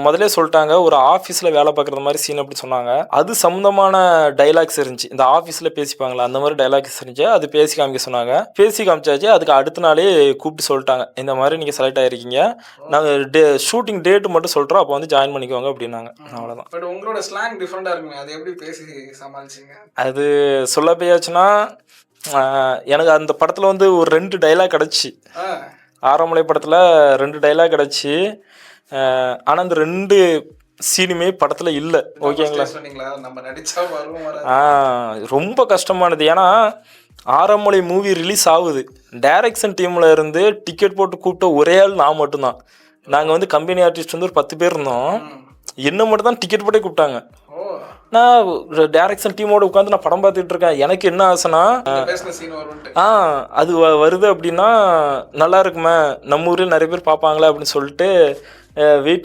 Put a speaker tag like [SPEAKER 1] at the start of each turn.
[SPEAKER 1] முதலே சொல்லிட்டாங்க, ஒரு ஆஃபீஸில் வேலை பார்க்குற மாதிரி சீன் அப்படி சொன்னாங்க. அது சம்மந்தமான டைலாக்ஸ் இருந்துச்சு. இந்த ஆஃபீஸில் பேசிப்பாங்களா அந்த மாதிரி டைலாக்ஸ் இருந்துச்சு. அது பேசி காமிக்க சொன்னாங்க. பேசி காமிச்சாச்சு. அதுக்கு அடுத்த நாளே கூப்பிட்டு சொல்லிட்டாங்க, இந்த மாதிரி நீங்கள் செலக்ட் ஆகிருக்கீங்க, நாங்கள் ஷூட்டிங் டேட்டு மட்டும் சொல்கிறோம், அப்போ வந்து ஜாயின் பண்ணிக்கோங்க அப்படின்னாங்க. அவ்வளோதான்.
[SPEAKER 2] பட் உங்களோட ஸ்லாங் டிஃப்ரெண்டாக இருக்குங்க, அது எப்படி பேசி சமாளிச்சிங்க?
[SPEAKER 1] அது சொல்ல போயாச்சுன்னா, எனக்கு அந்த படத்தில் வந்து ஒரு 2 டைலாக் கிடச்சி. ஆரமலை படத்தில் 2 டைலாக் கிடச்சி. ஆனால் அந்த 2 சீனுமே படத்தில் இல்லை. ஓகேங்களா? ரொம்ப கஷ்டமானது. ஏன்னா ஆரமலை மூவி ரிலீஸ் ஆகுது, டைரக்ஷன் டீமில் இருந்து டிக்கெட் போட்டு கூப்பிட்ட ஒரே ஆள் நான் மட்டும்தான். நாங்கள் வந்து கம்பெனி ஆர்டிஸ்ட் வந்து ஒரு 10 பேர் இருந்தோம். என்ன மட்டும் தான் டிக்கெட் போட்டே கூப்பிட்டாங்க. நான் டைரக்ஷன் டீமோட உட்காந்து நான் படம் பார்த்துட்டு இருக்கேன். எனக்கு என்ன ஆசைனா, அது வருது அப்படின்னா நல்லா இருக்குமே, நம்ம ஊரில் நிறைய பேர் பார்ப்பாங்களே அப்படின்னு சொல்லிட்டு வெயிட்